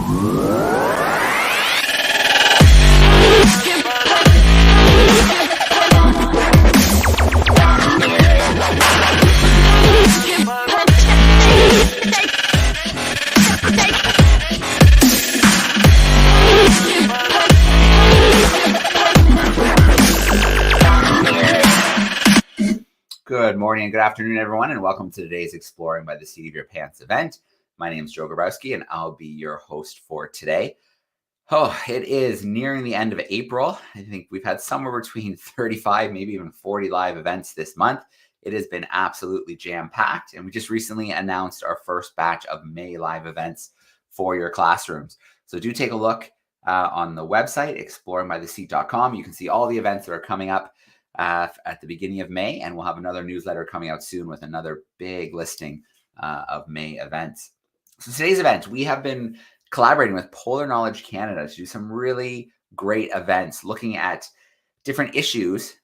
Good morning and good afternoon, everyone, and welcome to today's Exploring by the Seat of Your Pants event. My name is Joe Grabowski, and I'll be your host for today. Oh, it is nearing the end of April. I think we've had somewhere between 35, maybe even 40 live events this month. It has been absolutely jam-packed, and we just recently announced our first batch of May live events for your classrooms. So do take a look on the website, exploringbytheseat.com. You can see all the events that are coming up at the beginning of May, and we'll have another newsletter coming out soon with another big listing of May events. So today's event, we have been collaborating with Polar Knowledge Canada to do some really great events looking at different issues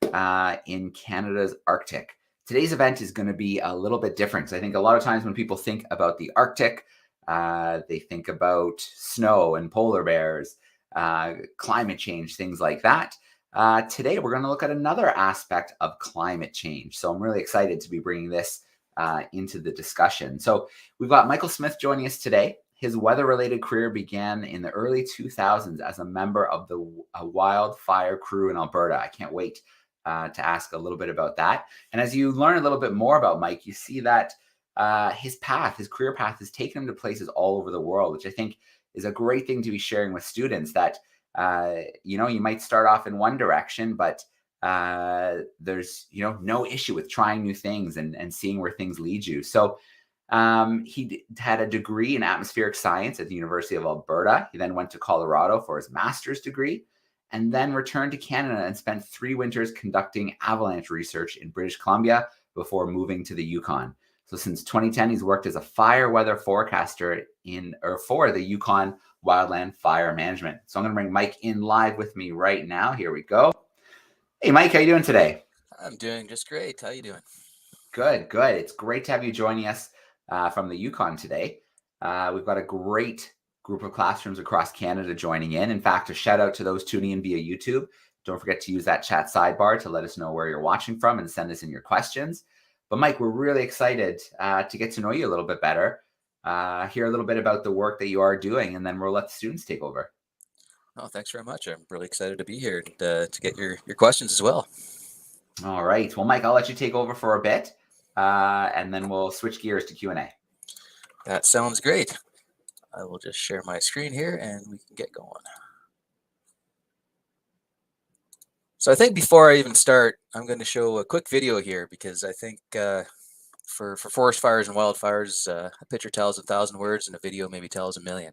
in Canada's Arctic. Today's event is going to be a little bit different. So I think a lot of times when people think about the Arctic, they think about snow and polar bears, climate change, things like that. Today, we're going to look at another aspect of climate change. So I'm really excited to be bringing this into the discussion. So we've got Michael Smith joining us today. His weather-related career began in the early 2000s as a member of the wildfire crew in Alberta. I can't wait to ask a little bit about that. And as you learn a little bit more about Mike, you see that his career path has taken him to places all over the world, which I think is a great thing to be sharing with students, that you might start off in one direction, but there's, no issue with trying new things and seeing where things lead you. So he had a degree in atmospheric science at the University of Alberta. He then went to Colorado for his master's degree and then returned to Canada and spent 3 winters conducting avalanche research in British Columbia before moving to the Yukon. So since 2010, he's worked as a fire weather forecaster for the Yukon Wildland Fire Management. So I'm going to bring Mike in live with me right now. Here we go. Hey, Mike, how you doing today? I'm doing just great. How you doing? Good, good. It's great to have you joining us from the Yukon today. We've got a great group of classrooms across Canada joining in. In fact, a shout out to those tuning in via YouTube. Don't forget to use that chat sidebar to let us know where you're watching from and send us in your questions. But Mike, we're really excited to get to know you a little bit better, hear a little bit about the work that you are doing, and then we'll let the students take over. Oh, thanks very much. I'm really excited to be here and to get your questions as well. All right. Well, Mike, I'll let you take over for a bit, and then we'll switch gears to Q&A. That sounds great. I will just share my screen here and we can get going. So I think before I even start, I'm going to show a quick video here because I think for forest fires and wildfires, a picture tells 1,000 words and a video maybe tells 1,000,000.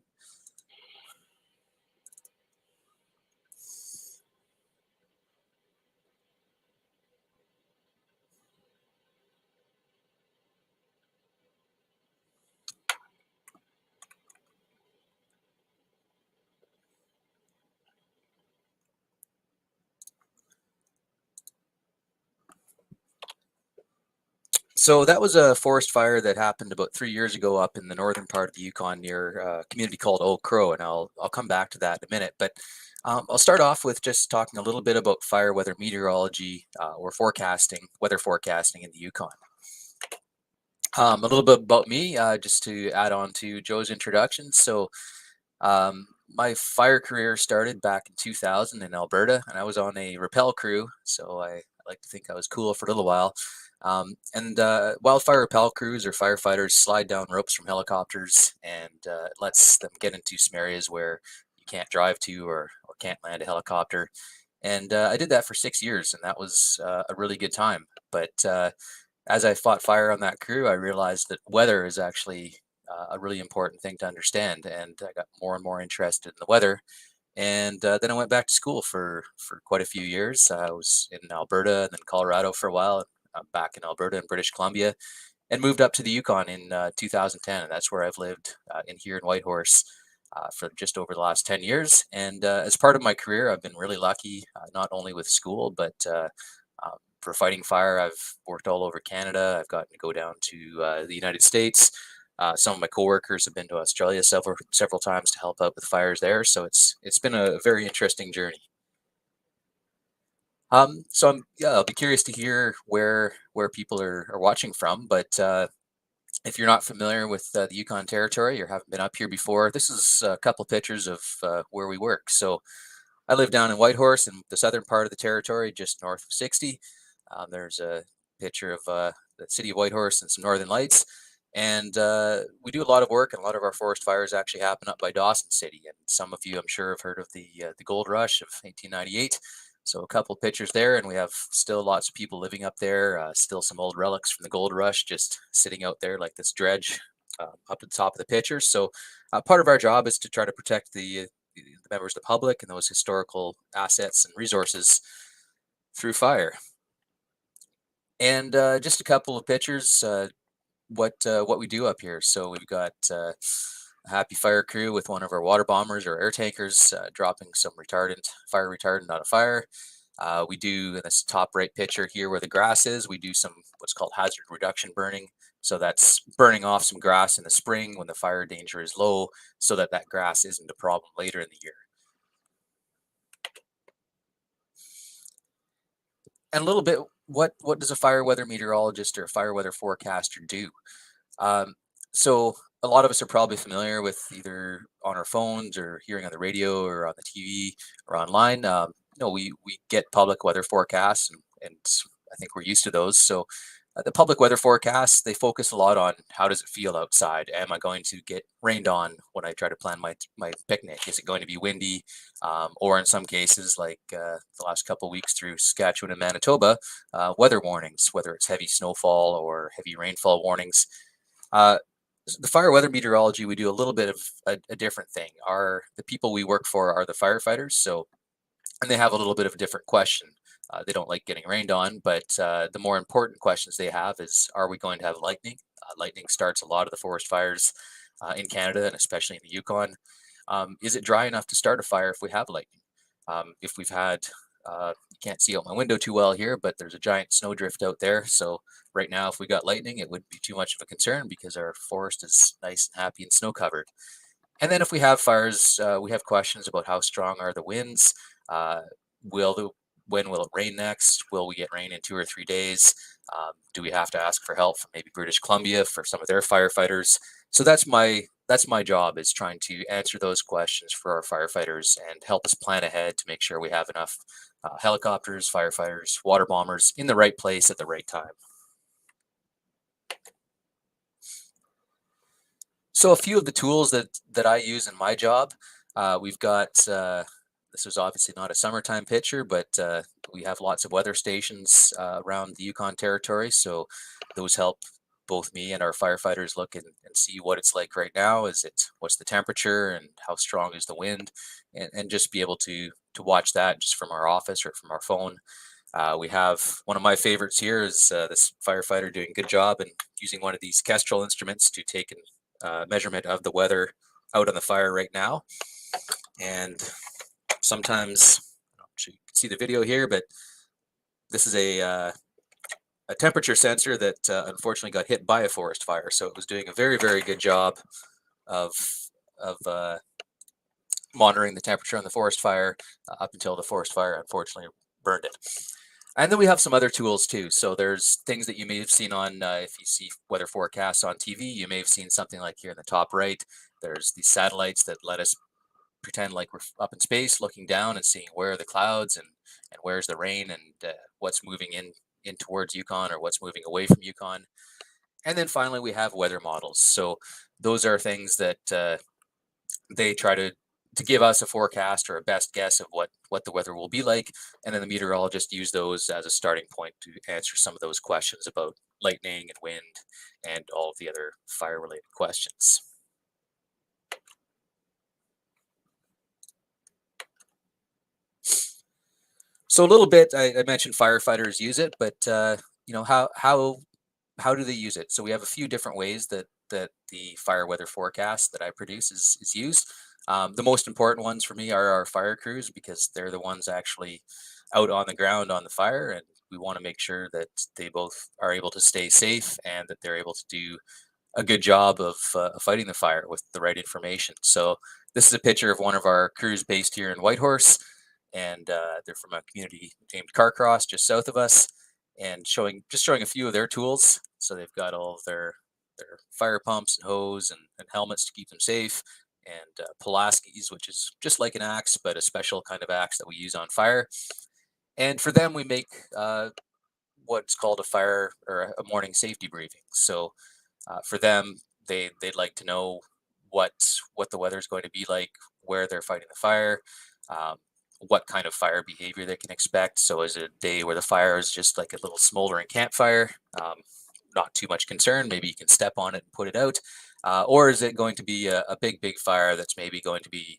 So that was a forest fire that happened about 3 years ago up in the northern part of the Yukon near a community called Old Crow, and I'll come back to that in a minute. But I'll start off with just talking a little bit about fire weather meteorology or weather forecasting in the Yukon. A little bit about me, just to add on to Joe's introduction. So my fire career started back in 2000 in Alberta, and I was on a rappel crew, so I like to think I was cool for a little while. Wildfire rappel crews or firefighters slide down ropes from helicopters, and it lets them get into some areas where you can't drive to or can't land a helicopter. And I did that for 6 years, and that was a really good time. But as I fought fire on that crew, I realized that weather is actually a really important thing to understand, and I got more and more interested in the weather. And then I went back to school for quite a few years. I was in Alberta and then Colorado for a while. I'm back in Alberta and British Columbia, and moved up to the Yukon in 2010, and that's where I've lived here in Whitehorse for just over the last 10 years. And as part of my career, I've been really lucky, not only with school, but for fighting fire. I've worked all over Canada. I've gotten to go down to the United States, Some of my coworkers have been to Australia several times to help out with fires there. So it's been a very interesting journey. I'll be curious to hear where people are watching from. But if you're not familiar with the Yukon Territory or haven't been up here before, this is a couple pictures of where we work. So I live down in Whitehorse in the southern part of the territory, just north of 60. There's a picture of the city of Whitehorse and some northern lights. And we do a lot of work, and a lot of our forest fires actually happen up by Dawson City. And some of you, I'm sure, have heard of the gold rush of 1898. So a couple pictures there, and we have still lots of people living up there. Still some old relics from the gold rush, just sitting out there like this dredge up at the top of the pictures. So part of our job is to try to protect the members of the public and those historical assets and resources through fire. And just a couple of pictures. What we do up here. So we've got a happy fire crew with one of our water bombers or air tankers dropping some fire retardant on a fire. We do in this top right picture here where the grass is, we do some what's called hazard reduction burning. So that's burning off some grass in the spring when the fire danger is low, so that grass isn't a problem later in the year. And a little bit, what does a fire weather meteorologist or a fire weather forecaster do? So a lot of us are probably familiar with either on our phones or hearing on the radio or on the TV or online. We get public weather forecasts, and I think we're used to those. So the public weather forecasts, they focus a lot on how does it feel outside? Am I going to get rained on when I try to plan my picnic? Is it going to be windy? Or in some cases, like the last couple of weeks through Saskatchewan and Manitoba, weather warnings, whether it's heavy snowfall or heavy rainfall warnings. The fire weather meteorology, we do a little bit of a different thing. The people we work for are the firefighters, and they have a little bit of a different question. They don't like getting rained on, but the more important questions they have is, are we going to have lightning? Lightning starts a lot of the forest fires in Canada, and especially in the Yukon. Is it dry enough to start a fire if we have lightning? If we've had, you can't see out my window too well here, but there's a giant snowdrift out there. So right now, if we got lightning, it wouldn't be too much of a concern because our forest is nice and happy and snow covered. And then if we have fires, we have questions about how strong are the winds? When will it rain next? Will we get rain in 2 or 3 days? Do we have to ask for help from maybe British Columbia for some of their firefighters? So that's my job, is trying to answer those questions for our firefighters and help us plan ahead to make sure we have enough helicopters, firefighters, water bombers in the right place at the right time. So a few of the tools that I use in my job, we've got, this is obviously not a summertime picture, but we have lots of weather stations around the Yukon Territory. So those help both me and our firefighters look and see what it's like right now. What's the temperature and how strong is the wind, and just be able to watch that just from our office or from our phone. We have one of my favorites here is this firefighter doing a good job and using one of these Kestrel instruments to take a measurement of the weather out on the fire right now. And sometimes, you can see the video here, but this is a temperature sensor that unfortunately got hit by a forest fire. So it was doing a very, very good job of monitoring the temperature on the forest fire up until the forest fire unfortunately burned it. And then we have some other tools too. So there's things that you may have seen on, if you see weather forecasts on TV, you may have seen something like here in the top right. There's these satellites that let us pretend like we're up in space looking down and seeing where are the clouds and where's the rain and what's moving in towards Yukon or what's moving away from Yukon. And then finally, we have weather models. So those are things that they try to give us a forecast or a best guess of what the weather will be like. And then the meteorologists use those as a starting point to answer some of those questions about lightning and wind and all of the other fire-related questions. So a little bit, I mentioned firefighters use it, but how do they use it? So we have a few different ways that the fire weather forecast that I produce is used. The most important ones for me are our fire crews, because they're the ones actually out on the ground on the fire, and we want to make sure that they both are able to stay safe and that they're able to do a good job of fighting the fire with the right information. So this is a picture of one of our crews based here in Whitehorse, and they're from a community named Carcross, just south of us, and showing a few of their tools. So they've got all of their fire pumps and hose and helmets to keep them safe, and Pulaskis, which is just like an axe, but a special kind of axe that we use on fire. And for them, we make what's called a fire or a morning safety briefing. So for them, they'd like to know what the weather's going to be like, where they're fighting the fire, um, what kind of fire behavior they can expect. So is it a day where the fire is just like a little smoldering campfire, not too much concern, maybe you can step on it and put it out, or is it going to be a big fire that's maybe going to be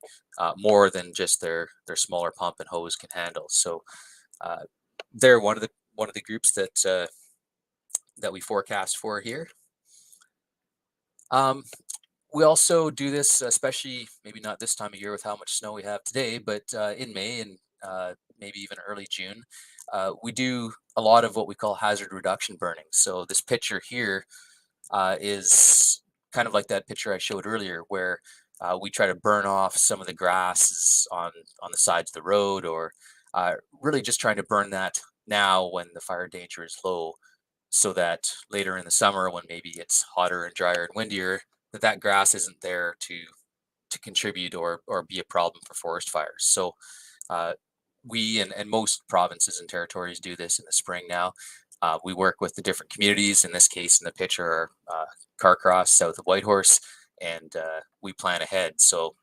more than just their smaller pump and hose can handle. So they're one of the groups that we forecast for here. We also do this, especially maybe not this time of year with how much snow we have today, but in May and maybe even early June, we do a lot of what we call hazard reduction burning. So this picture here is kind of like that picture I showed earlier, where we try to burn off some of the grasses on the sides of the road, or really just trying to burn that now when the fire danger is low, so that later in the summer, when maybe it's hotter and drier and windier, that grass isn't there to contribute or be a problem for forest fires. So we and most provinces and territories do this in the spring now. We work with the different communities. In this case, in the picture, are Carcross, south of Whitehorse, and we plan ahead. So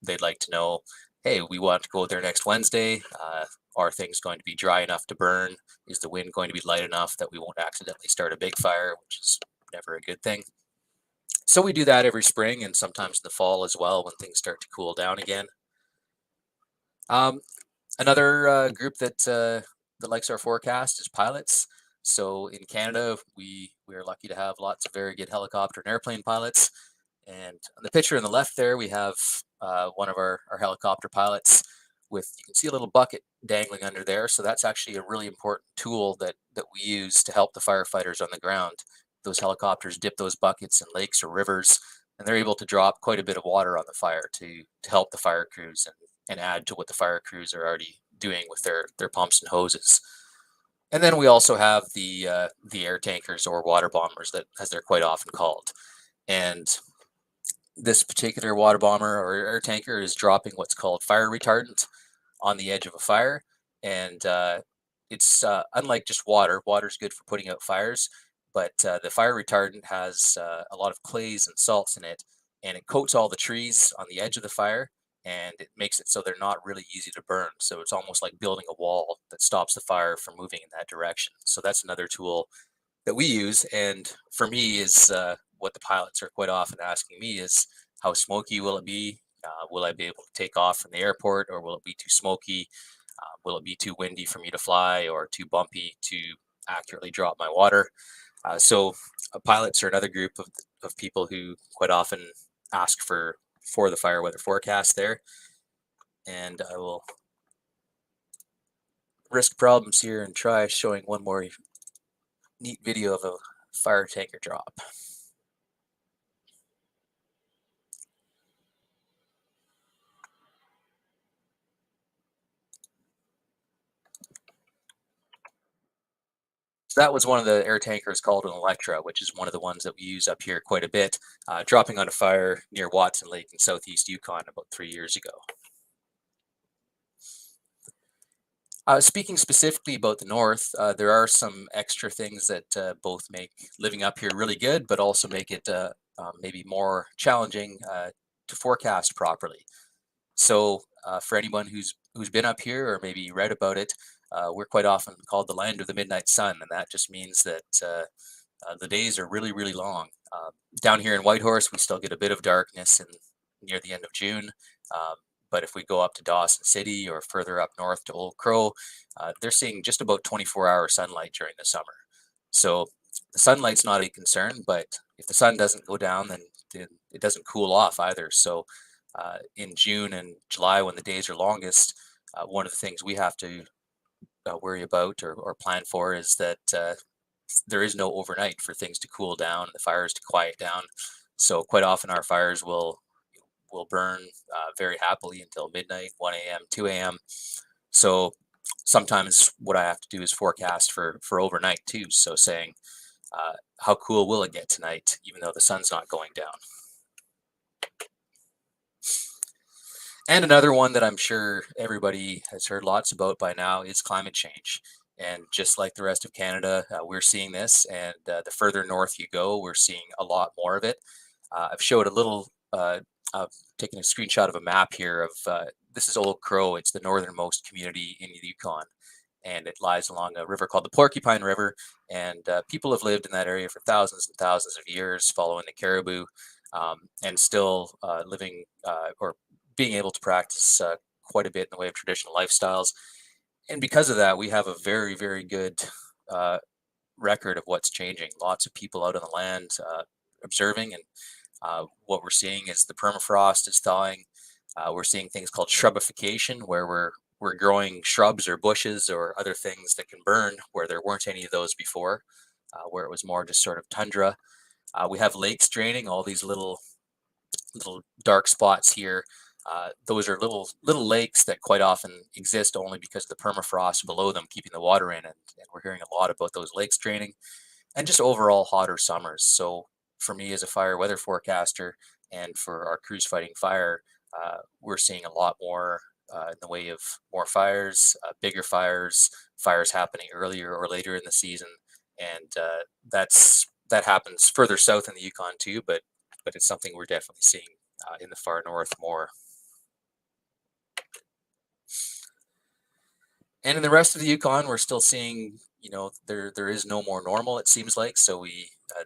they'd like to know, hey, we want to go there next Wednesday. Are things going to be dry enough to burn? Is the wind going to be light enough that we won't accidentally start a big fire, which is never a good thing. So we do that every spring and sometimes in the fall as well when things start to cool down again. Another group that likes our forecast is pilots. So in Canada, we are lucky to have lots of very good helicopter and airplane pilots. And on the picture on the left there, we have one of our helicopter pilots with, you can see a little bucket dangling under there. So that's actually a really important tool that we use to help the firefighters on the ground. Those helicopters dip those buckets in lakes or rivers, and they're able to drop quite a bit of water on the fire to help the fire crews and add to what the fire crews are already doing with their pumps and hoses. And then we also have the air tankers, or water bombers, that, as they're quite often called. And this particular water bomber or air tanker is dropping what's called fire retardant on the edge of a fire. And it's unlike just water. Water's good for putting out fires, but the fire retardant has a lot of clays and salts in it, and it coats all the trees on the edge of the fire, and it makes it so they're not really easy to burn. So it's almost like building a wall that stops the fire from moving in that direction. So that's another tool that we use. And for me, is what the pilots are quite often asking me is, how smoky will it be? Will I be able to take off from the airport, or will it be too smoky? Will it be too windy for me to fly, or too bumpy to accurately drop my water? So pilots are another group of people who quite often ask for the fire weather forecast there. And I will risk problems here and try showing one more neat video of a fire tanker drop. So that was one of the air tankers called an Electra, which is one of the ones that we use up here quite a bit, dropping on a fire near Watson Lake in southeast Yukon about 3 years ago. Speaking specifically about the north, there are some extra things that both make living up here really good, but also make it maybe more challenging to forecast properly. So for anyone who's been up here or maybe read about it, we're quite often called the land of the midnight sun, and that just means that the days are really, really long. Down here in Whitehorse, we still get a bit of darkness near the end of June. But if we go up to Dawson City or further up north to Old Crow, they're seeing just about 24-hour sunlight during the summer. So the sunlight's not a concern, but if the sun doesn't go down, then it doesn't cool off either. So in June and July, when the days are longest, one of the things we have to worry about or plan for is that there is no overnight for things to cool down, the fires to quiet down. So quite often our fires will burn very happily until midnight, 1 a.m., 2 a.m. So sometimes what I have to do is forecast for overnight too. So saying, how cool will it get tonight, even though the sun's not going down? And another one that I'm sure everybody has heard lots about by now is climate change. And just like the rest of Canada, we're seeing this. And the further north you go, we're seeing a lot more of it. I've showed a little, I've taken a screenshot of a map here of this is Old Crow. It's the northernmost community in the Yukon. And it lies along a river called the Porcupine River. And people have lived in that area for thousands and thousands of years, following the caribou, and still living or being able to practice quite a bit in the way of traditional lifestyles. And because of that, we have a very, very good record of what's changing. Lots of people out on the land observing, and what we're seeing is the permafrost is thawing. We're seeing things called shrubification, where we're growing shrubs or bushes or other things that can burn where there weren't any of those before, where it was more just sort of tundra. We have lakes draining, all these little dark spots here. Those are little lakes that quite often exist only because of the permafrost below them keeping the water in, and we're hearing a lot about those lakes draining, and just overall hotter summers. So for me as a fire weather forecaster and for our crews fighting fire, we're seeing a lot more in the way of more fires, bigger fires, fires happening earlier or later in the season, and that happens further south in the Yukon too, but it's something we're definitely seeing in the far north more. And in the rest of the Yukon, we're still seeing, there is no more normal, it seems like. So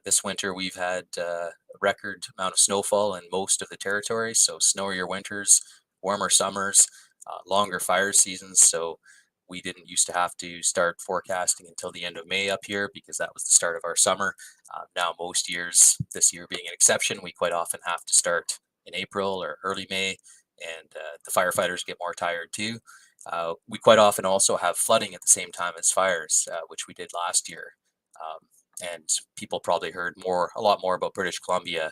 this winter we've had a record amount of snowfall in most of the territory. So snowier winters, warmer summers, longer fire seasons. So we didn't used to have to start forecasting until the end of May up here because that was the start of our summer. Now most years, this year being an exception, we quite often have to start in April or early May, and the firefighters get more tired too. We quite often also have flooding at the same time as fires, which we did last year. And people probably heard a lot more about British Columbia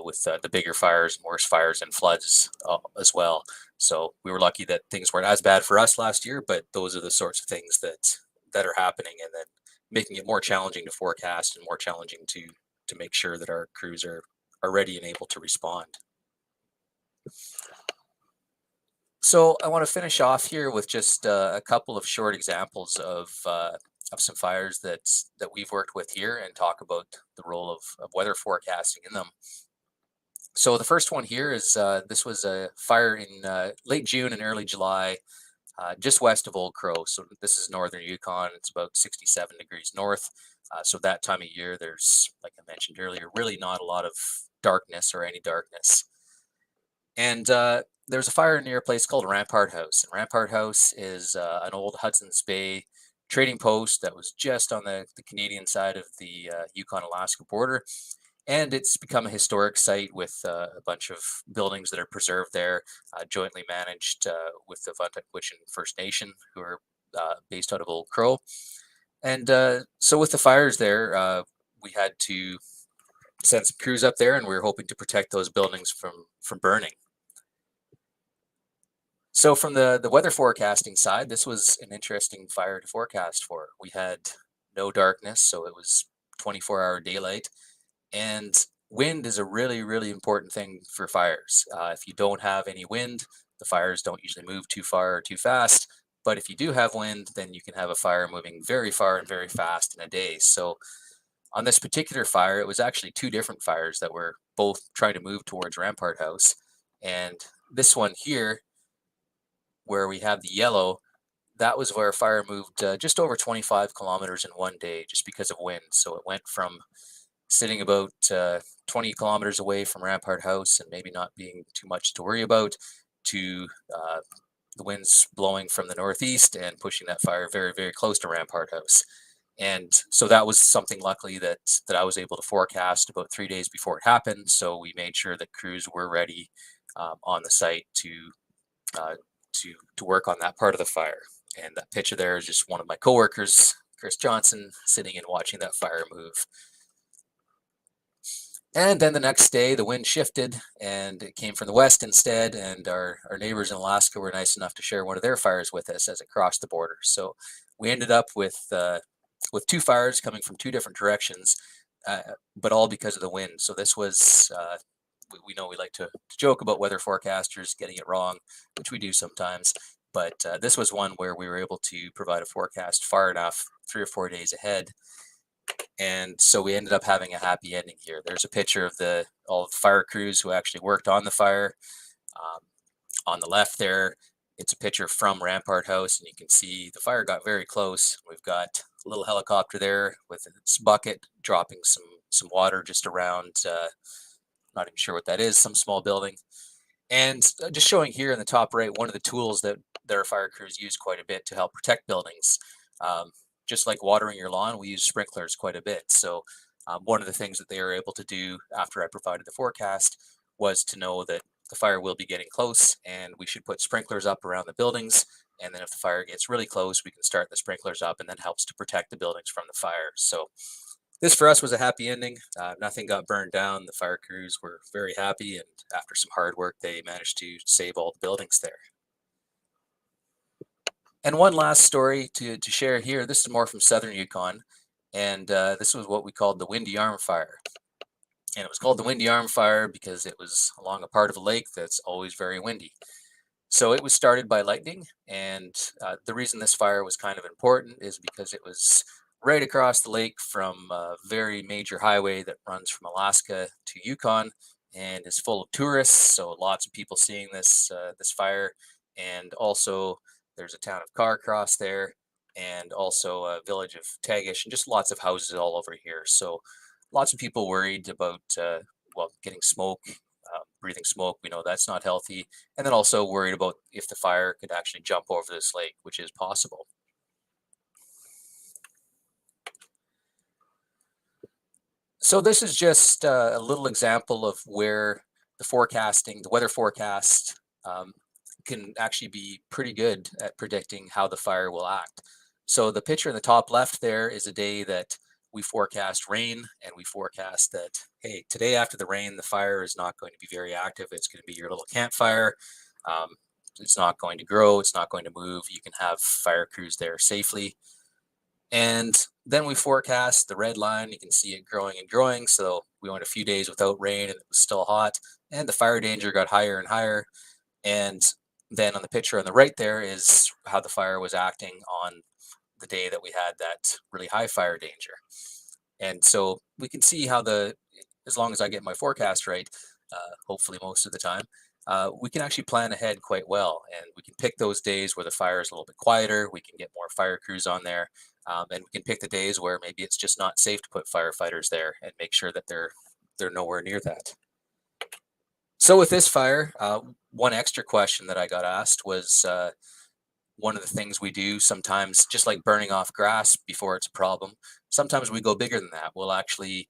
with the bigger fires, worse fires, and floods as well. So we were lucky that things weren't as bad for us last year, but those are the sorts of things that are happening, and then making it more challenging to forecast and more challenging to make sure that our crews are ready and able to respond. So I want to finish off here with just a couple of short examples of some fires that we've worked with here, and talk about the role of weather forecasting in them. So the first one here is this was a fire in late June and early July, just west of Old Crow. So this is northern Yukon. It's about 67 degrees north. So that time of year, there's, like I mentioned earlier, really not a lot of darkness or any darkness. And there's a fire near a place called Rampart House. And Rampart House is an old Hudson's Bay trading post that was just on the Canadian side of the Yukon-Alaska border. And it's become a historic site with a bunch of buildings that are preserved there, jointly managed with the Untitled First Nation, who are based out of Old Crow. And so with the fires there, we had to send some crews up there, and we were hoping to protect those buildings from burning. So from the weather forecasting side, this was an interesting fire to forecast for. We had no darkness, so it was 24-hour daylight. And wind is a really, really important thing for fires. If you don't have any wind, the fires don't usually move too far or too fast. But if you do have wind, then you can have a fire moving very far and very fast in a day. So on this particular fire, it was actually two different fires that were both trying to move towards Rampart House. And this one here, where we have the yellow, that was where a fire moved just over 25 kilometers in one day just because of wind. So it went from sitting about 20 kilometers away from Rampart House and maybe not being too much to worry about, to the winds blowing from the northeast and pushing that fire very, very close to Rampart House. And so that was something, luckily, that I was able to forecast about 3 days before it happened. So we made sure that crews were ready on the site to work on that part of the fire. And that picture there is just one of my coworkers Chris Johnson sitting and watching that fire move. And then the next day, the wind shifted and it came from the west instead. And our neighbors in Alaska were nice enough to share one of their fires with us as it crossed the border. So we ended up with 2 fires coming from 2 different directions, but all because of the wind. So this was, we know we like to joke about weather forecasters getting it wrong, which we do sometimes. But this was one where we were able to provide a forecast far enough, 3 or 4 days ahead. And so we ended up having a happy ending here. There's a picture of all the fire crews who actually worked on the fire. On the left there, it's a picture from Rampart House, and you can see the fire got very close. We've got a little helicopter there with its bucket dropping some water just around, not even sure what that is, some small building. And just showing here in the top right, one of the tools that our fire crews use quite a bit to help protect buildings. Just like watering your lawn, we use sprinklers quite a bit. So one of the things that they were able to do after I provided the forecast was to know that the fire will be getting close and we should put sprinklers up around the buildings. And then if the fire gets really close, we can start the sprinklers up, and that helps to protect the buildings from the fire. So this for us was a happy ending. Nothing got burned down. The fire crews were very happy, and after some hard work, they managed to save all the buildings there. And one last story to share here. This is more from southern Yukon, and this was what we called the Windy Arm Fire. And it was called the Windy Arm Fire because it was along a part of a lake that's always very windy. So it was started by lightning, and the reason this fire was kind of important is because it was right across the lake from a very major highway that runs from Alaska to Yukon and is full of tourists. So lots of people seeing this fire, and also there's a town of Carcross there, and also a village of Tagish, and just lots of houses all over here. So lots of people worried about, getting smoke, breathing smoke. We know that's not healthy. And then also worried about if the fire could actually jump over this lake, which is possible. So this is just a little example of where the weather forecast, can actually be pretty good at predicting how the fire will act. So the picture in the top left there is a day that we forecast rain, and we forecast that, hey, today after the rain, the fire is not going to be very active. It's going to be your little campfire. It's not going to grow. It's not going to move. You can have fire crews there safely. And then we forecast the red line. You can see it growing and growing. So we went a few days without rain, and it was still hot, and the fire danger got higher and higher. And then on the picture on the right there is how the fire was acting on the day that we had that really high fire danger. And so we can see how as long as I get my forecast right, hopefully most of the time, we can actually plan ahead quite well. And we can pick those days where the fire is a little bit quieter. We can get more fire crews on there. And we can pick the days where maybe it's just not safe to put firefighters there, and make sure that they're nowhere near that. So with this fire, one extra question that I got asked was, one of the things we do sometimes, just like burning off grass before it's a problem, sometimes we go bigger than that. We'll actually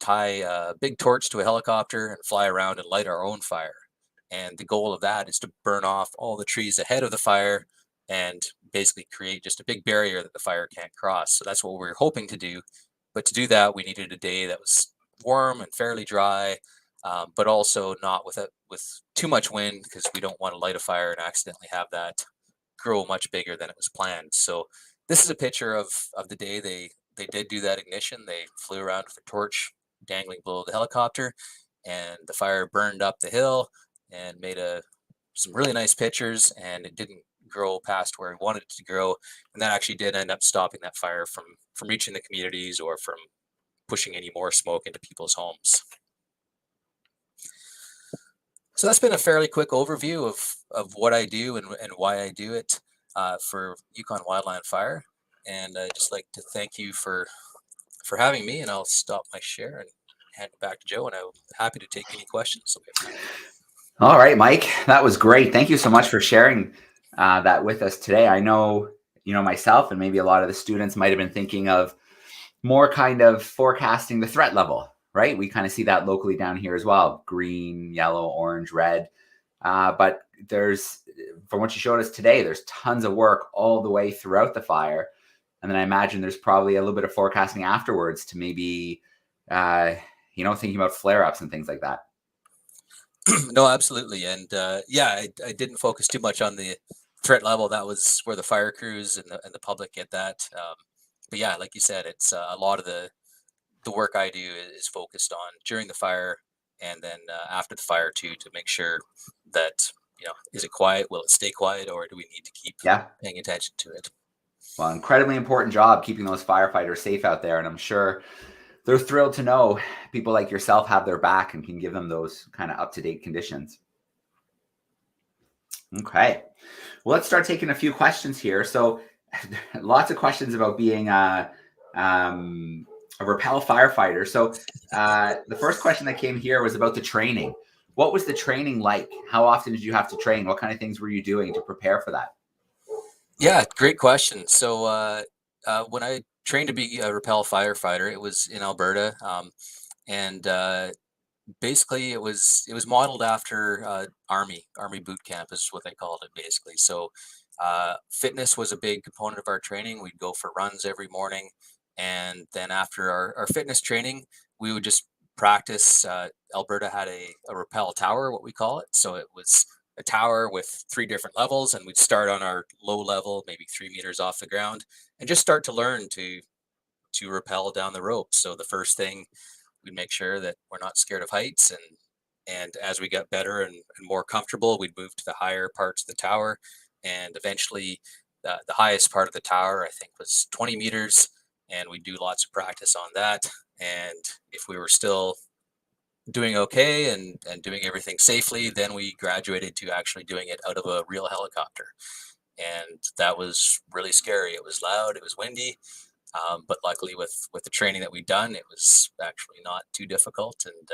tie a big torch to a helicopter and fly around and light our own fire. And the goal of that is to burn off all the trees ahead of the fire and basically create just a big barrier that the fire can't cross. So that's what we were hoping to do. But to do that, we needed a day that was warm and fairly dry, but also not with too much wind, because we don't want to light a fire and accidentally have that grow much bigger than it was planned. So this is a picture of the day they did do that ignition. They flew around with a torch dangling below the helicopter, and the fire burned up the hill and made some really nice pictures, and it didn't grow past where we wanted it to grow. And that actually did end up stopping that fire from reaching the communities or from pushing any more smoke into people's homes. So that's been a fairly quick overview of what I do and why I do it for Yukon Wildland Fire. And I'd just like to thank you for having me, and I'll stop my share and hand it back to Joe, and I'm happy to take any questions. All right, Mike, that was great. Thank you so much for sharing that with us today. I know, myself and maybe a lot of the students might have been thinking of more kind of forecasting the threat level, right? We kind of see that locally down here as well: green, yellow, orange, red. But from what you showed us today, there's tons of work all the way throughout the fire And then I imagine there's probably a little bit of forecasting afterwards to maybe, thinking about flare-ups and things like that. No, absolutely. And yeah, I didn't focus too much on the threat level. That was where the fire crews and the public get that. But yeah, like you said, it's a lot of the work I do is focused on during the fire and then after the fire too, to make sure that, is it quiet? Will it stay quiet, or do we need to keep paying attention to it? Well, incredibly important job keeping those firefighters safe out there. And I'm sure they're thrilled to know people like yourself have their back and can give them those kind of up-to-date conditions. Okay. Well, let's start taking a few questions here. So lots of questions about being a rappel firefighter. So the first question that came here was about the training. What was the training like? How often did you have to train? What kind of things were you doing to prepare for that? Yeah, great question. So when I trained to be a rappel firefighter, it was in Alberta, and basically it was modeled after Army boot camp is what they called it, basically. So fitness was a big component of our training. We'd go for runs every morning, and then after our fitness training, we would just practice. Alberta had a rappel tower, what we call it. So it was a tower with 3 different levels, and we'd start on our low level, maybe 3 meters off the ground, and just start to learn to rappel down the rope. So the first thing, we'd make sure that we're not scared of heights, and as we got better and more comfortable, we'd move to the higher parts of the tower, and eventually the highest part of the tower, I think, was 20 meters, and we do lots of practice on that. And if we were still doing okay and doing everything safely, then we graduated to actually doing it out of a real helicopter. And that was really scary. It was loud, it was windy, but luckily with the training that we'd done, it was actually not too difficult. And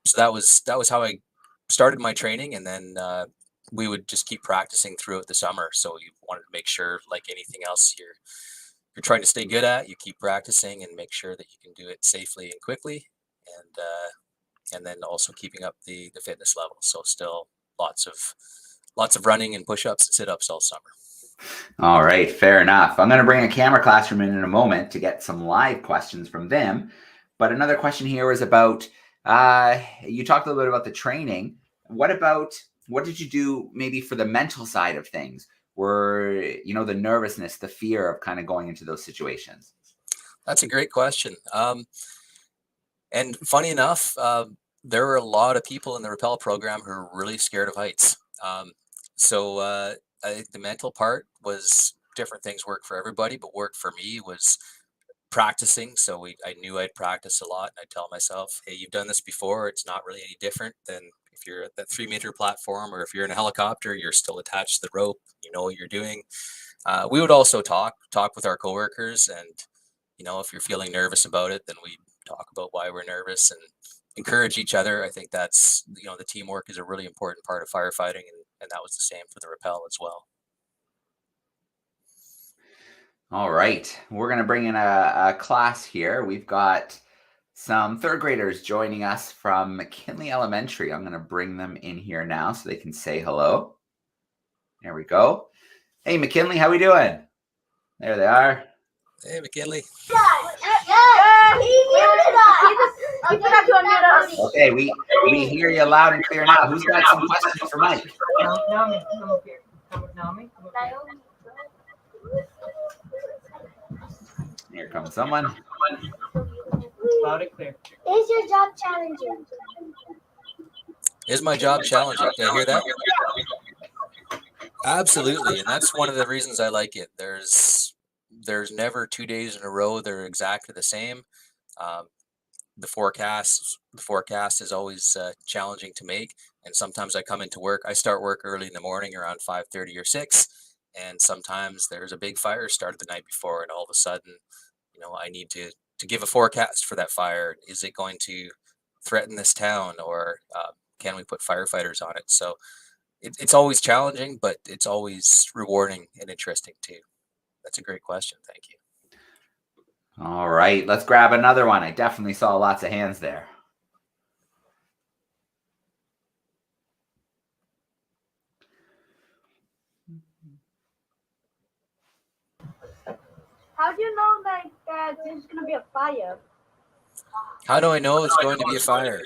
so that was how I started my training. And then we would just keep practicing throughout the summer. So you wanted to make sure, like anything else you're trying to stay good at, you keep practicing and make sure that you can do it safely and quickly, and then also keeping up the fitness level. So still lots of running and push-ups and sit-ups all summer. All right, fair enough. I'm going to bring a camera classroom in a moment to get some live questions from them. But another question here was about, you talked a little bit about the training. What did you do maybe for the mental side of things? Were, the nervousness, the fear of kind of going into those situations? That's a great question. And funny enough, there were a lot of people in the rappel program who are really scared of heights. So I think the mental part was different things worked for everybody, but worked for me was practicing. So I knew I'd practice a lot. And I'd tell myself, hey, you've done this before. It's not really any different than if you're at that 3-meter platform, or if you're in a helicopter, you're still attached to the rope. You know what you're doing. We would also talk with our coworkers, and if you're feeling nervous about it, then we talk about why we're nervous and encourage each other. I think that's, the teamwork is a really important part of firefighting, and that was the same for the rappel as well. All right, we're going to bring in a class here. We've got some 3rd graders joining us from McKinley Elementary. I'm going to bring them in here now so they can say hello. There we go. Hey, McKinley, how we doing? There they are. Hey, McKinley. Okay, we hear you loud and clear now. Who's got some questions for Mike? Here comes someone. Loud and clear. Is your job challenging? Is my job challenging? Did I hear that? Absolutely, and that's one of the reasons I like it. There's never 2 days in a row they're exactly the same. The forecast is always challenging to make, and sometimes I come into work. I start work early in the morning, around 5:30 or 6, and sometimes there's a big fire started the night before, and all of a sudden, I need to give a forecast for that fire. Is it going to threaten this town, or can we put firefighters on it? So it's always challenging, but it's always rewarding and interesting too. That's a great question. Thank you. All right, let's grab another one. I definitely saw lots of hands there. How do you know that there's gonna be a fire? How do I know it's going to be a fire?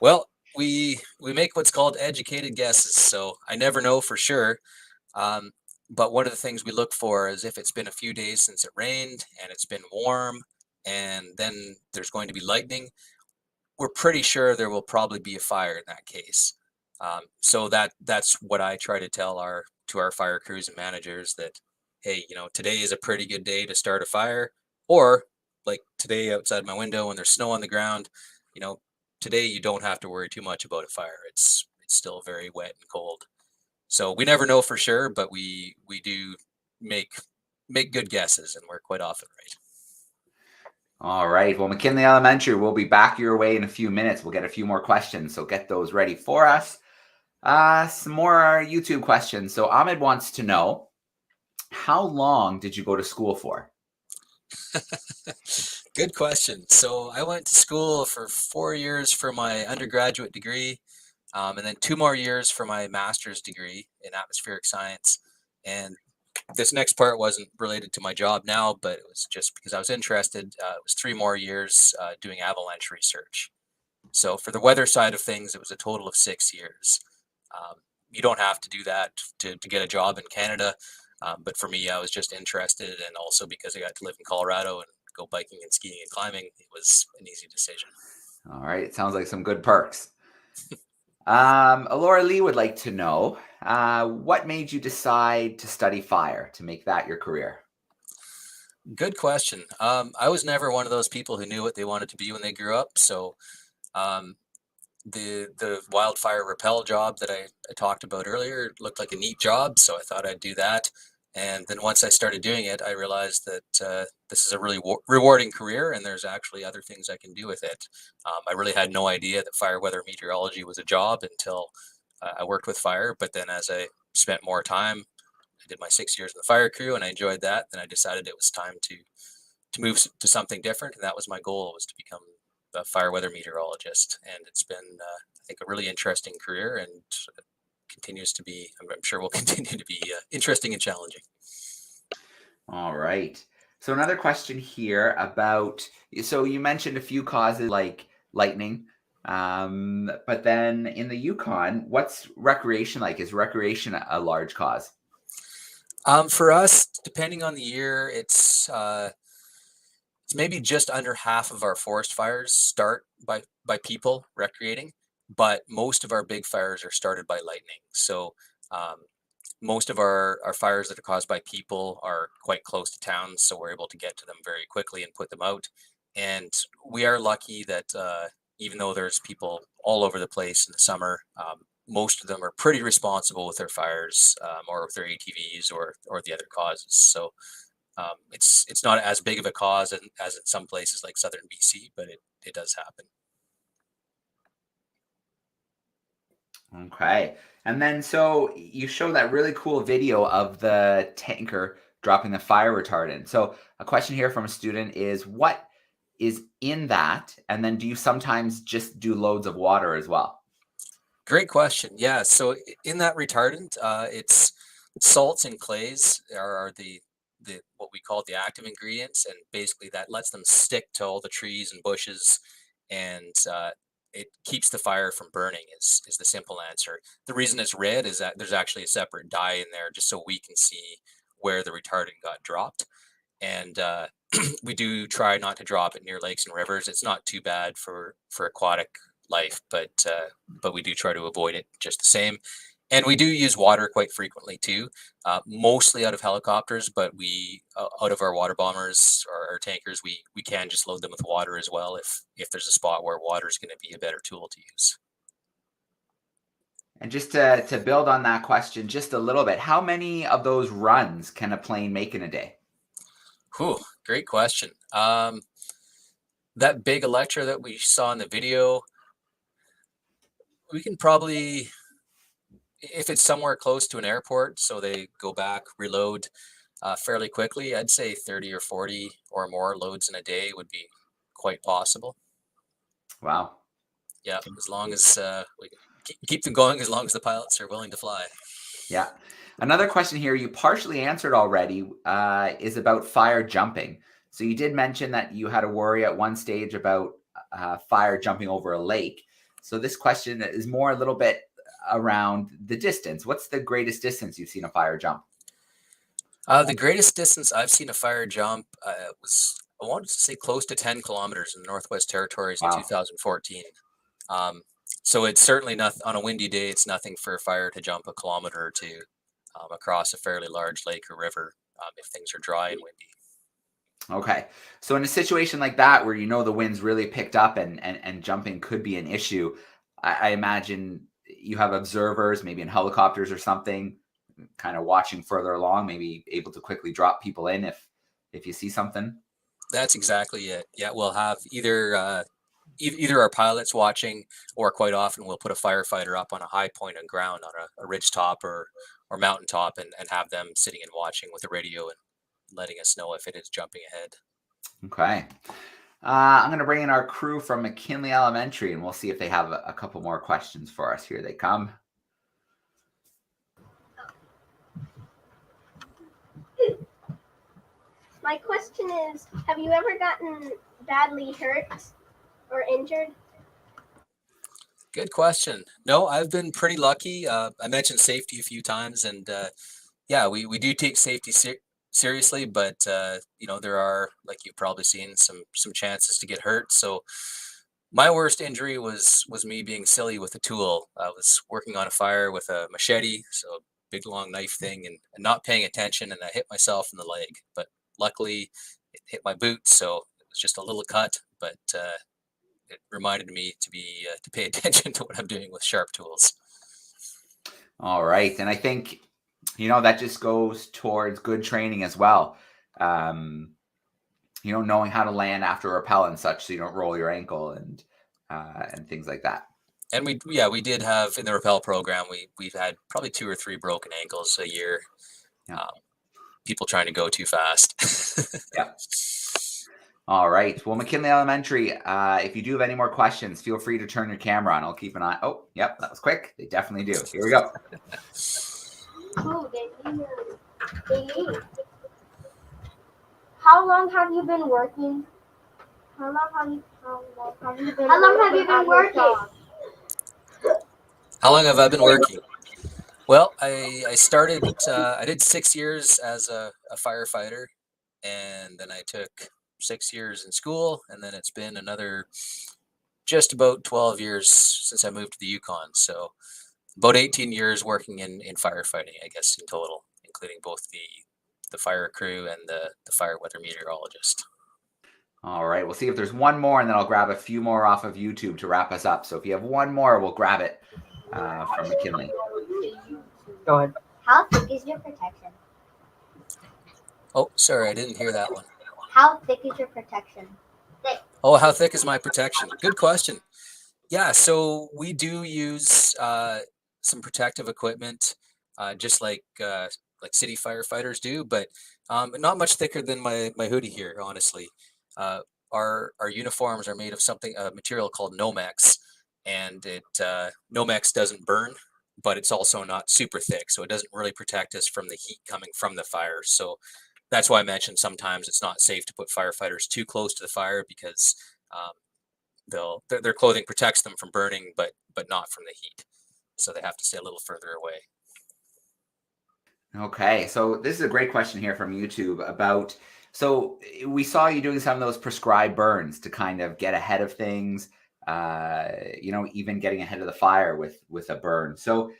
Well, we make what's called educated guesses, so I never know for sure. But one of the things we look for is if it's been a few days since it rained and it's been warm, and then there's going to be lightning, we're pretty sure there will probably be a fire in that case. So that's what I try to tell our fire crews and managers, that, hey, today is a pretty good day to start a fire. Or like today outside my window when there's snow on the ground, today you don't have to worry too much about a fire. It's still very wet and cold. So we never know for sure, but we do make good guesses, and we're quite often right. All right. Well, McKinley Elementary, we'll be back your way in a few minutes. We'll get a few more questions, so get those ready for us. Some more YouTube questions. So Ahmed wants to know, how long did you go to school for? Good question. So I went to school for 4 years for my undergraduate degree, and then 2 more years for my master's degree in atmospheric science. And this next part wasn't related to my job now, but it was just because I was interested. It was 3 more years doing avalanche research. So for the weather side of things, it was a total of 6 years. You don't have to do that to get a job in Canada. But for me, I was just interested, and also because I got to live in Colorado and go biking and skiing and climbing, it was an easy decision. All right. It sounds like some good perks. Alora Lee would like to know, what made you decide to study fire, to make that your career? Good question. I was never one of those people who knew what they wanted to be when they grew up. So the wildfire rappel job that I talked about earlier looked like a neat job, so I thought I'd do that. And then once I started doing it, I realized that this is a really rewarding career, and there's actually other things I can do with it. I really had no idea that fire weather meteorology was a job until I worked with fire. But then as I spent more time, I did my 6 years in the fire crew, and I enjoyed that. Then I decided it was time to move to something different, and that was my goal, was to become a fire weather meteorologist. And it's been, I think, a really interesting career, and continues to be, I'm sure will continue to be interesting and challenging. All right. So another question here about, so you mentioned a few causes like lightning, but then in the Yukon, what's recreation like? Is recreation a large cause? For us, depending on the year, it's maybe just under half of our forest fires start by people recreating, but most of our big fires are started by lightning. So most of our fires that are caused by people are quite close to towns, so we're able to get to them very quickly and put them out. And we are lucky that even though there's people all over the place in the summer, most of them are pretty responsible with their fires, or with their ATVs or the other causes. So it's not as big of a cause as in some places like southern BC, but it does happen. Okay. And then, so you show that really cool video of the tanker dropping the fire retardant. So a question here from a student is, what is in that? And then do you sometimes just do loads of water as well? Great question. Yeah. So in that retardant, it's salts and clays are the what we call the active ingredients, and basically that lets them stick to all the trees and bushes, and it keeps the fire from burning is the simple answer. The reason it's red is that there's actually a separate dye in there just so we can see where the retardant got dropped. And we do try not to drop it near lakes and rivers. It's not too bad for aquatic life, but we do try to avoid it just the same. And we do use water quite frequently too, mostly out of helicopters, but we out of our water bombers or our tankers, we can just load them with water as well if there's a spot where water is going to be a better tool to use. And just to build on that question just a little bit, how many of those runs can a plane make in a day? Whew, great question. That big Electra that we saw in the video, we can probably, if it's somewhere close to an airport, so they go back, reload fairly quickly, I'd say 30 or 40 or more loads in a day would be quite possible. Wow. Yeah, as long as we keep them going, as long as the pilots are willing to fly. Yeah. Another question here you partially answered already is about fire jumping. So you did mention that you had a worry at one stage about fire jumping over a lake. So this question is more a little bit around the distance. What's the greatest distance you've seen a fire jump? The greatest distance I've seen a fire jump was, I wanted to say, close to 10 kilometers in the Northwest Territories in Wow. 2014. So it's certainly not on a windy day. It's nothing for a fire to jump a kilometer or two across a fairly large lake or river if things are dry and windy. Okay. So in a situation like that where the wind's really picked up and jumping could be an issue, I imagine you have observers, maybe in helicopters or something, kind of watching further along, maybe able to quickly drop people in if you see something. That's exactly it. Yeah, we'll have either our pilots watching, or quite often we'll put a firefighter up on a high point on ground on a ridge top or mountaintop and have them sitting and watching with a radio and letting us know if it is jumping ahead. Okay. I'm going to bring in our crew from McKinley Elementary, and we'll see if they have a couple more questions for us. Here they come. My question is, have you ever gotten badly hurt or injured? Good question. No, I've been pretty lucky. I mentioned safety a few times, and yeah, we do take safety seriously, but there are, like you've probably seen, some chances to get hurt. So my worst injury was me being silly with a tool. I was working on a fire with a machete, so a big long knife thing, and not paying attention, and I hit myself in the leg. But luckily, it hit my boot, so it was just a little cut. But it reminded me to pay attention to what I'm doing with sharp tools. All right, and I think that just goes towards good training as well. Knowing how to land after rappel and such, so you don't roll your ankle and things like that. And we did have in the rappel program, we've had probably 2 or 3 broken ankles a year. Yeah. People trying to go too fast. Yeah. All right. Well, McKinley Elementary, if you do have any more questions, feel free to turn your camera on. I'll keep an eye. Oh, yep, that was quick. They definitely do. Here we go. How long have you been working? How long have you been working? How long have I been working? Well, I started, I did 6 years as a firefighter, and then I took 6 years in school, and then it's been another just about 12 years since I moved to the Yukon. So about 18 years working in firefighting, I guess, in total, including both the fire crew and the fire weather meteorologist. All right. We'll see if there's one more, and then I'll grab a few more off of YouTube to wrap us up. So if you have one more, we'll grab it from McKinley. Go ahead. How thick is your protection? Oh, sorry, I didn't hear that one. How thick is your protection? Oh, how thick is my protection? Good question. Yeah, so we do use some protective equipment, just like city firefighters do, but not much thicker than my hoodie here, honestly. Our uniforms are made of a material called Nomex, and Nomex doesn't burn, but it's also not super thick, so it doesn't really protect us from the heat coming from the fire. So that's why I mentioned sometimes it's not safe to put firefighters too close to the fire, because their clothing protects them from burning, but not from the heat. So they have to stay a little further away. Okay, so this is a great question here from YouTube about, so we saw you doing some of those prescribed burns to kind of get ahead of things, even getting ahead of the fire with a burn. So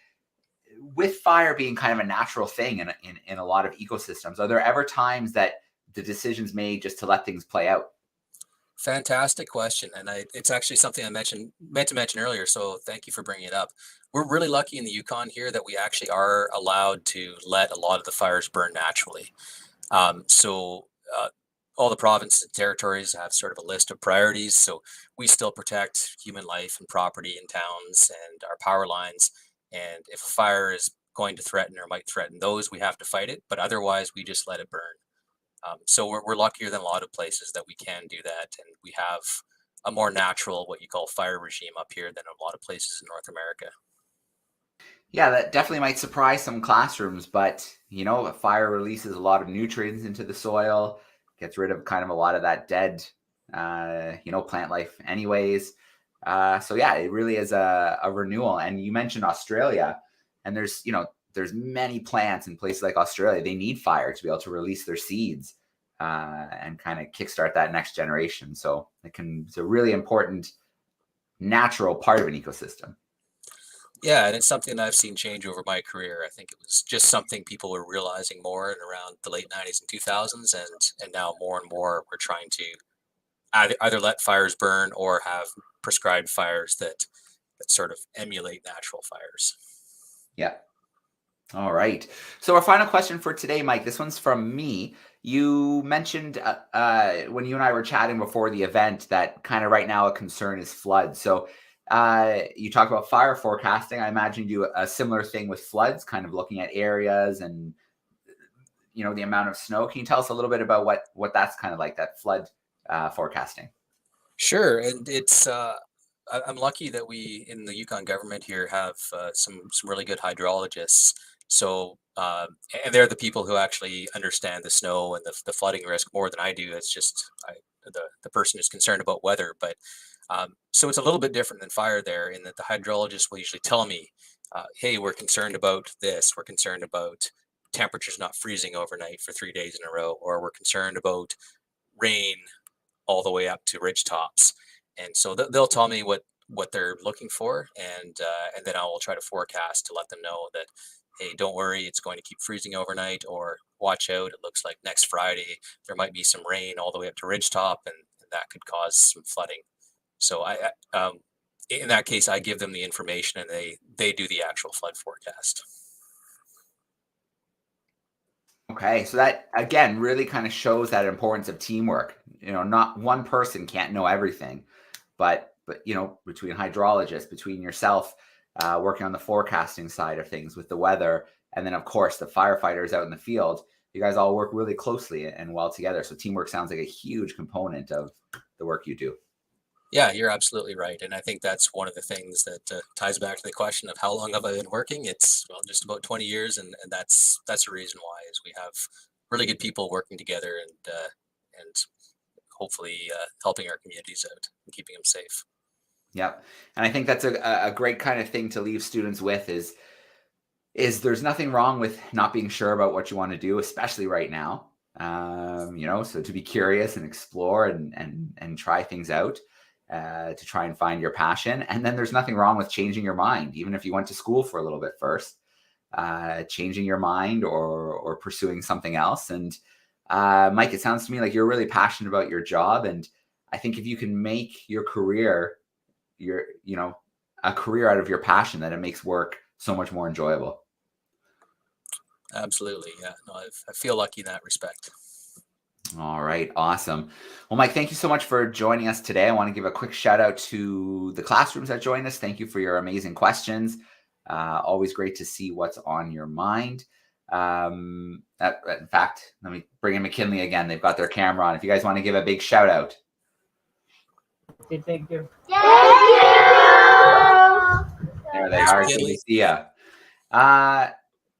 with fire being kind of a natural thing in a lot of ecosystems, are there ever times that the decision's made just to let things play out? Fantastic question, and it's actually something I meant to mention earlier, so thank you for bringing it up. We're really lucky in the Yukon here that we actually are allowed to let a lot of the fires burn naturally. So all the provinces and territories have sort of a list of priorities, so we still protect human life and property in towns and our power lines, and if a fire is going to threaten or might threaten those, we have to fight it, but otherwise we just let it burn. So we're luckier than a lot of places that we can do that, and we have a more natural, what you call, fire regime up here than a lot of places in North America. Yeah, that definitely might surprise some classrooms, but a fire releases a lot of nutrients into the soil, gets rid of kind of a lot of that dead, plant life anyways. So yeah, it really is a renewal. And you mentioned Australia, and there's many plants in places like Australia. They need fire to be able to release their seeds and kind of kickstart that next generation. So it's a really important natural part of an ecosystem. Yeah, and it's something that I've seen change over my career. I think it was just something people were realizing more in around the late 90s and 2000s, and now more and more we're trying to either let fires burn or have prescribed fires that sort of emulate natural fires. Yeah. All right. So our final question for today, Mike, this one's from me. You mentioned when you and I were chatting before the event that kind of right now a concern is floods. So you talk about fire forecasting. I imagine you do a similar thing with floods, kind of looking at areas and the amount of snow. Can you tell us a little bit about what that's kind of like, that flood forecasting? Sure, and it's I'm lucky that we in the Yukon government here have some really good hydrologists. So and they're the people who actually understand the snow and the flooding risk more than I do. It's just the person who's concerned about weather. But so it's a little bit different than fire there in that the hydrologist will usually tell me, hey, we're concerned about this. We're concerned about temperatures not freezing overnight for 3 days in a row, or we're concerned about rain all the way up to ridge tops. And so they'll tell me what they're looking for, and then I will try to forecast to let them know that, hey, don't worry, it's going to keep freezing overnight, or watch out, it looks like next Friday there might be some rain all the way up to ridgetop, and that could cause some flooding. So I in that case, I give them the information, and they do the actual flood forecast. Okay, so that again really kind of shows that importance of teamwork. Not one person can't know everything, but between hydrologists, between yourself working on the forecasting side of things with the weather, and then of course the firefighters out in the field, you guys all work really closely and well together. So teamwork sounds like a huge component of the work you do. Yeah, you're absolutely right. And I think that's one of the things that ties back to the question of how long have I been working? It's just about 20 years. And that's the reason why is we have really good people working together and hopefully helping our communities out and keeping them safe. Yep. And I think that's a great kind of thing to leave students with is there's nothing wrong with not being sure about what you want to do, especially right now. So to be curious and explore and try things out. To try and find your passion. And then there's nothing wrong with changing your mind, even if you went to school for a little bit first, changing your mind or pursuing something else. And Mike, it sounds to me like you're really passionate about your job. And I think if you can make your career, a career out of your passion, that it makes work so much more enjoyable. Absolutely. Yeah. No, I feel lucky in that respect. All right. Awesome. Well, Mike, thank you so much for joining us today. I want to give a quick shout out to the classrooms that joined us. Thank you for your amazing questions. Always great to see what's on your mind. In fact, let me bring in McKinley again. They've got their camera on. If you guys want to give a big shout out. Thank you. There they are. Good to see you.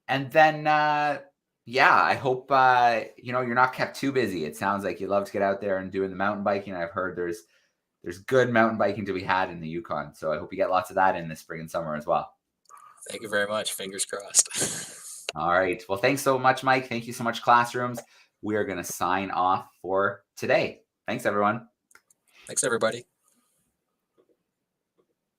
And then, I hope, you're not kept too busy. It sounds like you love to get out there and doing the mountain biking. I've heard there's good mountain biking to be had in the Yukon. So I hope you get lots of that in the spring and summer as well. Thank you very much. Fingers crossed. All right. Well, thanks so much, Mike. Thank you so much, classrooms. We are going to sign off for today. Thanks, everyone. Thanks, everybody.